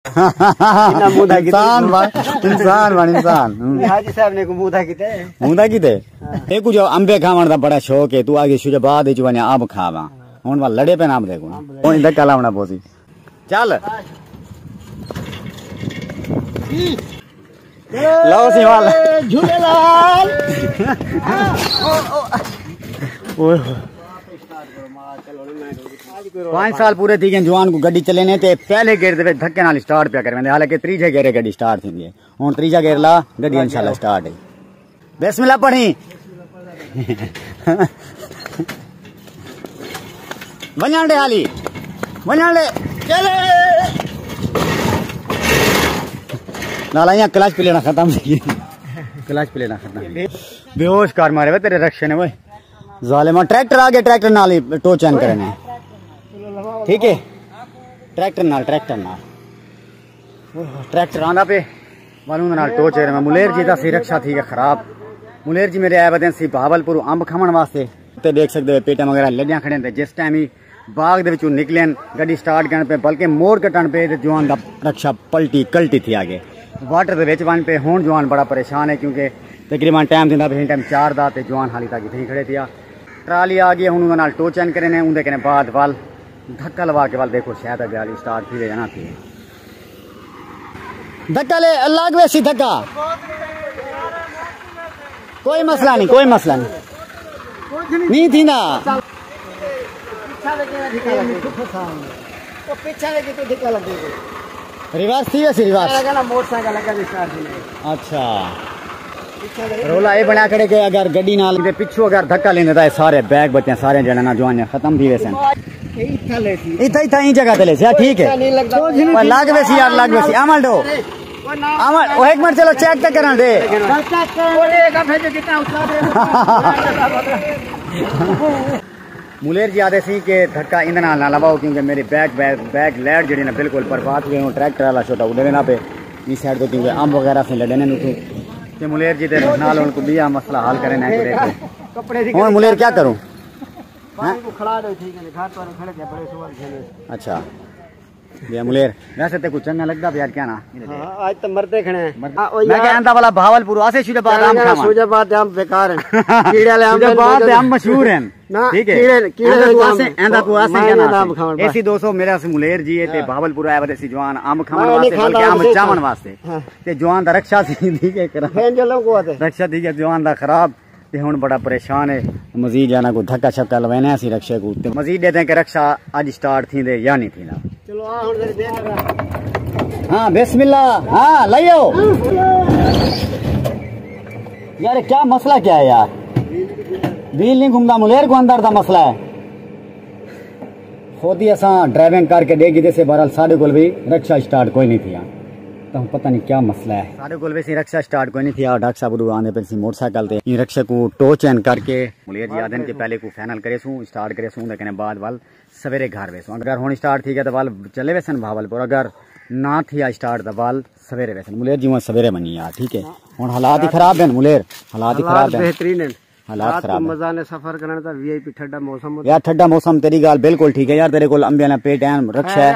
इंसान हाजी साहब ने मुंदा कीते देखो जो अंबे खावण दा बड़ा शौक है तू आगे शुजा बाद विच वने अंब खावा हुन वा लड़े पे नाम देखो हुन धक्का लावना पोसी चल लो सी वाल झूलेलाल 5 साल पूरे थी गए जवान को गड्डी चलेने ते पहले गेयर दे धक्के नाल स्टार्ट पे करवेंदे हालांकि त्रीजे गेयर गड्डी स्टार्ट थींदी है हुन त्रीजा गेयर ला गड्डी इंशाल्लाह स्टार्ट है बिस्मिल्लाह पढ़ी वणन दे हाली वणन दे चले नाला यहाँ क्लच पे लेना खत्म क्लच पे लेना खत्म बेहोश कार मारे वे तेरे रक्षे ने वे जालिमा ट्रैक्टर आगे ट्रैक्टर नाल टो चैन करने ठीक है ट्रैक्टर नाल ट्रैक्टर आंदा पे वालू नाल टो चेर में मुलेर जी दा सी रक्षा थी खराब मुलेर जी मेरे आए बदन सी भावलपुर अंब खावन वास्ते ते देख सकदे हो पेटा वगैरह लड़ियां खड़े थे जिस टाइम ही बाग दे विचों निकलन गड्डी स्टार्ट करने पे बल्कि मोड़ कटन पे जवान दा रक्षा कल्टी थी आगे वाटर दे विच वन पे हुन जवान बड़ा परेशान है क्योंकि तकरीबन टाइम दिंदा पे टाइम 4 दा ते जवान हाली तक इथे खड़े थिया ट्राली आ गई हुन नाल टो चैन करे ने उंदे कने बाद वाल धक्का लगा के वाल देखो शायद गाड़ी स्टार्ट थी जाना थी धक्का ले अलग वैसी धक्का कोई मसला नहीं थी ना रिवर्स थी वैसे रिवर्स मोटरसाइकिल लगा स्टार्ट थी अच्छा रोला ये बना खड़े के अगर गड्डी नाल दे पिछू अगर धक्का लेंदे ता सारे बैग बच्चे सारे जने ना जवान खत्म थी वैसे इथा ही जगह ते ले ठीक है लाग वैसी यार लाग वैसी अमल दो अमल ओ एक मिनट चलो चेक तक करा दे मुलेर जी आदे सी के धक्का इंदे नाल ना लवाओ क्योंकि मेरी बैग लैड जड़ी ना बिल्कुल बर्बाद हो गई ट्रैक्टर वाला छोटा उड़े ना पे इस साइड तो क्योंकि अंब वगैरह से लड़ने नु ते मुलेर जी दे नाल उनको बिया मसला हल करे ना कपड़े हुन मुलेर क्या करूं पानी को खड़ा दे ठीक है घाट पर खड़े के बड़े सवाल खेले अच्छा ये मुलेर वैसे ते कुछ चंगा लगदा यार क्या ना हां आज तो मरते खड़े मैं कहंदा वाला भावलपुर आसे शुजा बाद आम खावा शुजा बाद आम बेकार हैं कीड़े वाले आम बाद आम मशहूर हैं ठीक है कीड़े को आसे एंदा को आसे क्या ना ऐसी 200 मेरा से मुलेर जी है ते भावलपुर आया वदे सी जवान आम खावन वास्ते बल्कि आम चावन वास्ते ते जवान दा रक्षा सी दी के करा फेंजलो को आते रक्षा दी के जवान दा खराब ते हुन बड़ा परेशान है मजीद जाना को धक्का छक्का लवेने सी रक्षा को ते मजीद देते के रक्षा आज स्टार्ट थी दे या नहीं थी ना चलो आ हुन दे देना हां बिस्मिल्लाह हां लाइयो यार क्या मसला क्या है यार व्हील नहीं घूमता मुलेर को अंदर दा मसला है खुद ही असा ड्राइविंग करके देगी जैसे बहरहाल साढ़े को भी रक्षा स्टार्ट कोई नहीं थी तो पता नहीं क्या मसला है साढ़े को वैसे रक्षा स्टार्ट कोई नहीं थी डॉक्टर साहब आने पे मोटरसाइकिल थे इन रक्षा को टो चैन करके मुलेर जी आदन के पहले को फाइनल करे स्टार्ट करे लेकिन बाद वाल सवेरे घर वेसू अगर हुन स्टार्ट थी गया तो वाल चले वैसन भावलपुर अगर ना थी स्टार्ट तो वाल सवेरे वैसन मुलेर जी वहां सवेरे बनी यार ठीक है हुन हालात ही खराब है मुलेर हालात ही खराब है बेहतरीन है हालात खराब मजा ने सफर करने ता वीआईपी ठंडा मौसम यार ठंडा मौसम तेरी गाल बिल्कुल ठीक है यार तेरे को अंबे ना पेट है रक्षा है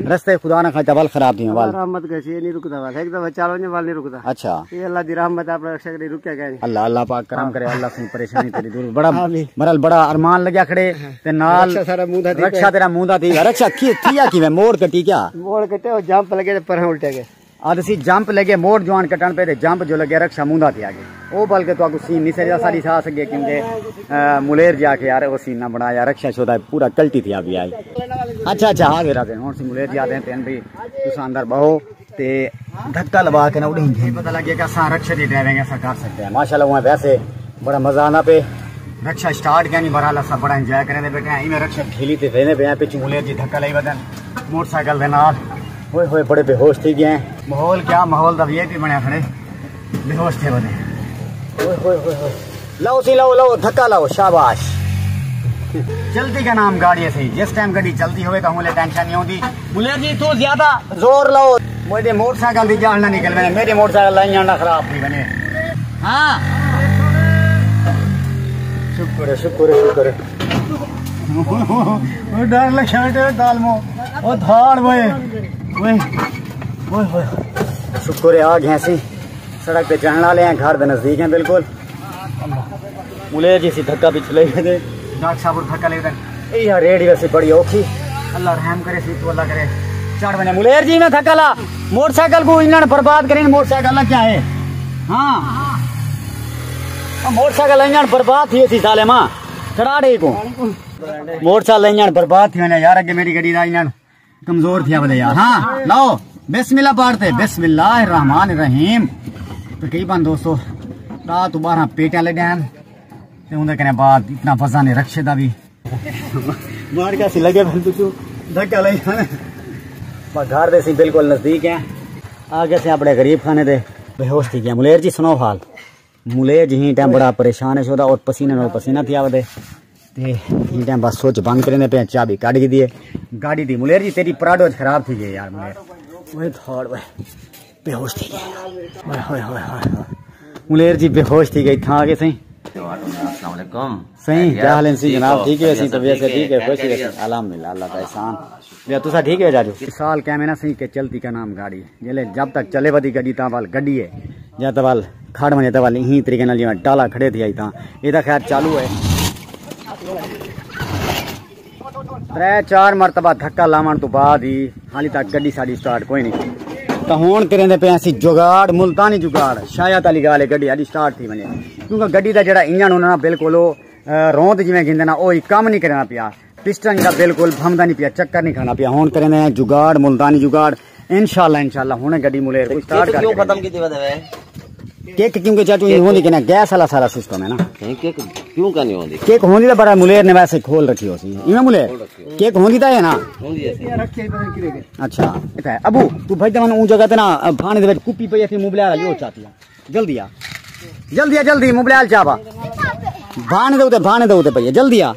रास्ते खुदा ना खाता वाल खराब थी वाल रहमत कैसी ये नहीं रुकता वाल एक दफा चालो ने वाल नहीं रुकता अच्छा ये अल्लाह दी रहमत आप रक्षा करे रुक क्या अल्लाह अल्लाह पाक करम करे अल्लाह से परेशानी तेरी दूर बड़ा मरल बड़ा अरमान लगा खड़े ते नाल रक्षा तेरा मुंह थी रक्षा थिया की मोड़ कटी क्या मोड़ कटे और जंप लगे पर उल्टे गए आदसी जंप लगे मोड़ जवान कटन पे जंप जो लगे रक्षा मुंदा थी आगे वो बल्कि तो आपको सीन नहीं सजा सारी सा सके क्योंकि मुलेर जाके यार वो सीन ना बनाया रक्षा शोधा पूरा कल्टी थी अभी आई अच्छा अच्छा हाँ गेरा हुन सी मुलेर जी आते हैं तेन भी तुसा अंदर बहो ते धक्का लगा के ना उड़ी पता लगे कि असा रक्षा दी ड्राइविंग ऐसा कर सकते हैं माशाल्लाह वहां वैसे बड़ा मजा आना पे रक्षा स्टार्ट क्या नहीं बहरहाल सब बड़ा एंजॉय करे बैठे इवें रक्षा खेली ते वेने पे पिछू मुलेर जी धक्का लाई बदन मोटरसाइकिल दे नाल होए होए बड़े बेहोश थी गए माहौल क्या माहौल दा वीआईपी बनया खड़े बेहोश थे बने ओए होए होए लाओ सी लाओ धक्का लाओ शाबाश चलती का नाम गाड़ी है सही जिस टाइम गाड़ी चलती होवे तो मुझे टेंशन नहीं होती मुलेर जी तू ज्यादा जोर लाओ मुझे मोटरसाइकिल दी जान ना निकल बने मेरी मोटरसाइकिल लाइन जाना खराब थी बने हां शुक्र है शुक्र है शुक्र है डर लगा दाल मो ओ धाड़ वे शुक्र है आ गए सी सड़क पे चढ़ने वाले हैं, घर के नजदीक हैं बिल्कुल। मुलेर जी सी धक्का पिछले ले गए थे, डॉक्टर साहब धक्का ले गए यार। रेडी वैसे बड़ी औखी, अल्लाह रहम करे सी तो अल्लाह करे। चढ़ बने मुलेर जी ने धक्का ला, मोटरसाइकिल को इन्होंने बर्बाद करें। मोटरसाइकिल क्या है? हाँ मोटरसाइकिल इंजन बर्बाद थी इसी साले मां चढ़ा रही को मोटरसाइकिल इंजन बर्बाद थी यार। अगे मेरी गड्डी का इंजन कमजोर थी बदे यार। हाँ लाओ बिस्मिल्लाह पढ़ते, बिस्मिल्लाहिर्रहमानिर्रहीम। तकरीबन दोस्तों रात 12 पेटियां ले डैम ते उनके कहने बाद इतना फसा ने रक्षे दा भी मार के सी लगे तू धक्का ले घर दे सी बिल्कुल नजदीक है। आगे से अपने गरीब खाने दे बेहोश थी गया। मुलेर जी सुनो हाल। मुलेर जी ही टाइम बड़ा परेशान है शोदा और पसीने में पसीना थी आवदे ते ही टाइम बस सोच बंद करने पे चाबी काट के दिए गाड़ी दी। मुलेर जी तेरी पराडो खराब थी गई यार। मुलेर वही थोड़ वह बेहोश थी गई। मुलेर जी बेहोश थी गई था आगे सही। सही क्या हाल है जनाब? ठीक है सी तबीयत से ठीक है? खुश है अल्हम्दुलिल्लाह अल्लाह का एहसान। भैया तुसा ठीक है जाजो? साल क्या मैंने सही के चलती का नाम गाड़ी जले जब तक चले बदी गड्डी तावाल गड्डी है या तवाल खड़ मने तवाल यही तरीके नाल जिवें टाला खड़े थी आई था ये तो खैर चालू है। 3-4 मरतबा धक्का लावन तो बाद ही हाली तक गड्डी साड़ी स्टार्ट कोई नहीं। तो हुण करेंदे पे असीं जुगाड़ मुल्तानी जुगाड़ शायद वाली गाल है गड्डी अभी स्टार्ट थी वने क्योंकि गड्डी का जिहड़ा इंजन होना बिल्कुल रौंद जिवें गिंदे ना ओ काम नहीं करना पिया। पिस्टन का बिल्कुल भमदा नहीं पिया, चक्कर नहीं खाना पिया। हुण करेंदे हैं जुगाड़ मुल्तानी जुगाड़ इंशाल्लाह हुणे गड्डी मुलेर को स्टार्ट कर। क्यों खत्म कीती वदे केक क्योंकि चाचू ये होंदी कि ना गैस वाला सारा सिस्टम है ना। केक क्यों का नहीं होंदी? केक होंदी तो बड़ा मुलेर ने वैसे खोल रखी होसी इमे मुलेर केक होंदी है ना होंदी है। अच्छा इता है अबू तू भाई तमन ऊ जगह ते ना भाने दे विच कुप्पी पई थी मुबलाल यो चाती जल्दी आ जल्दी मुबलाल चाबा भाने दे उते पई जल्दी आ।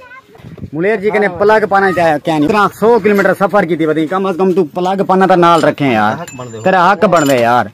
मुलेर जी कने प्लग पाना क्या नहीं इतना 100 किलोमीटर सफर की थी बदी कम से कम तू प्लग पाना तो नाल रखे यार तेरा हक बन दे यार।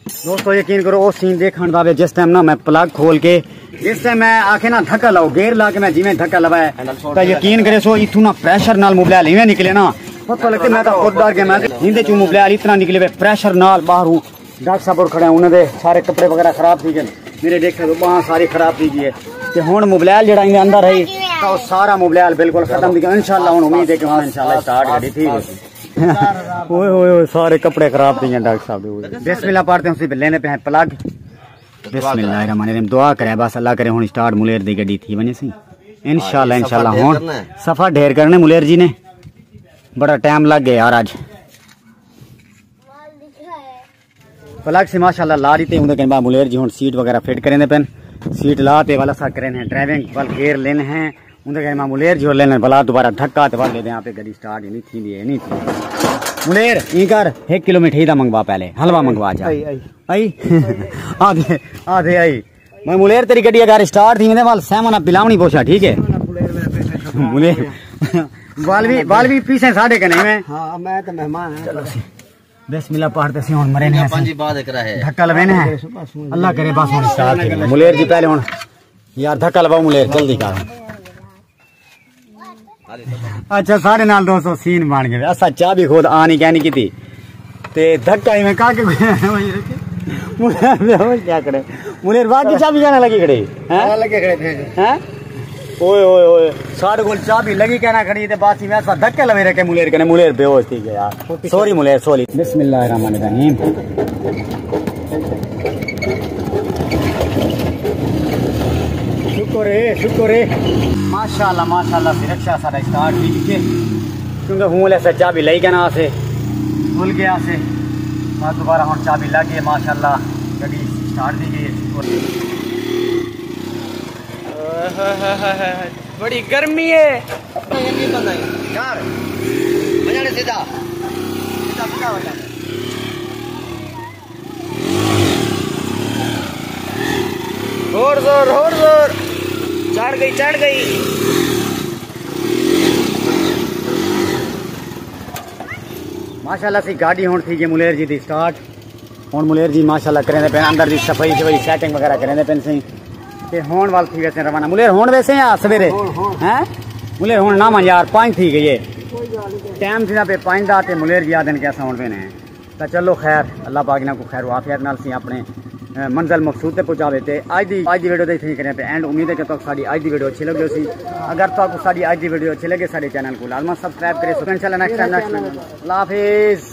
दोस्तों यकीन करो वो सीन देखने का जिस टाइम ना मैं प्लग खोल के जिस टाइम मैं आखे ना धक्का लाओ गेर ला के मैं जिवें धक्का लवाया तो यकीन करे सो इथू ना प्रेशर नाल मुबलाल इवें निकले ना पता लगते मैं तो खुद डर गया। मैं हिंदे चू मुबलाल इतना निकले प्रेशर नाल बाहरों डॉक्टर साहब खड़े उन्होंने सारे कपड़े वगैरह खराब थी गए मेरे देखे तो बाह सारी खराब थी गई ते हुण मुबलाल जेड़ा इनके अंदर रही तो सारा मुबलाल बिल्कुल खत्म थी इंशाल्लाह। हुण उम्मीद है कि हुण इंशाल्लाह स्टार्ट गाड़ी थी ओए ओए सारे कपड़े खराब थे डॉक्टर साहब। बिस्मिल्लाह पढ़ते हैं उसी पे लेने पे हैं प्लग। बिस्मिल्लाहिर्रहमानिर्रहीम दुआ करें बस अल्लाह करे हुण स्टार्ट मुलेर दी गड्डी थी बने सी इंशाल्लाह हुण सफा ढेर करने मुलेर जी ने बड़ा टाइम लग गया यार। आज प्लग से माशाल्लाह ला रही थे उनके कहने मुलेर जी हुण सीट वगैरह फिट करें पेन सीट लाते वाला सा करें हैं ड्राइविंग वाल गेयर लेने हैं उनके कहने मुलेर जी और लेने बला दोबारा धक्का तो वाले यहाँ पे गड्डी स्टार्ट ही नहीं थी मुलेर ई कर 1 किलो मिठाई दा मंगवा पहले हलवा मंगवा जा आई आधे आधे आई मैं मुलेर तेरी गड्डी अगर स्टार्ट थी मेरे वाल सहमना पिलावनी पोछा ठीक है मुलेर बाल भी पीछे साढ़े कने में हां मैं तो मेहमान है। चलो बिस्मिल्लाह पढ़ते सी हुन मरे ने पंजी बाद करा है धक्का लवेने है अल्लाह करे बस हुन स्टार्ट कर मुलेर जी पहले हुन यार धक्का लवाओ मुलेर जल्दी कर। अच्छा सारे नाल दोस्तों सीन बन गए असा चाह भी खुद आनी कहनी की थी ते धक्का ही में काके मुलेर क्या करे मुलेर बाकी चाबी कहने लगी खड़े हैं लगे खड़े थे हैं ओए ओए ओए सारे गोल चाबी लगी कहना खड़ी ते बासी में ऐसा धक्के लवे रखे मुलेर कने मुलेर बेहोश थी गया यार सॉरी मुलेर सॉरी। बिस्मिल्लाहिर्रहमानिर्रहीम शुक्र है माशाल्लाह से रक्षा सारा स्टार्ट हुई थी क्योंकि हूँ से चाबी लई कहना से भूल गया से बाद दोबारा हम चाबी लग गई माशाल्लाह गड्डी स्टार्ट दी गई। बड़ी गर्मी है यार मजा नहीं सीधा और जोर चढ़ गई माशाल्लाह से गाड़ी होनी थी मुलेर जी दी स्टार्ट हुण मुलेर जी माशाल्लाह करें पे अंदर दी सफाई सेटिंग वगैरह करें पे सही ते होण वाल थी वैसे रवाना मुलेर होण वैसे या सवेरे हैं मुलेर होण ना मन यार 5 थी गई है टाइम थी ना पे 5 दा ते मुलेर जी आदन कैसा होण पे ने तो चलो खैर अल्लाह पाक इन्हां को खैर वाफियत नाल सी अपने मंजिल मकसूद तक पहुँचा देते। अज की वीडियो तो इतनी करें पे एंड उम्मीद है कि तो साड़ी अज की वीडियो अच्छी लगी सी। अगर तो साड़ी अज की वीडियो अच्छी लगे सारे चैनल को लाजमा सब्सक्राइब करें। इंशाल्लाह नेक्स्ट टाइम नेक्स्ट अल्लाह हाफिज़।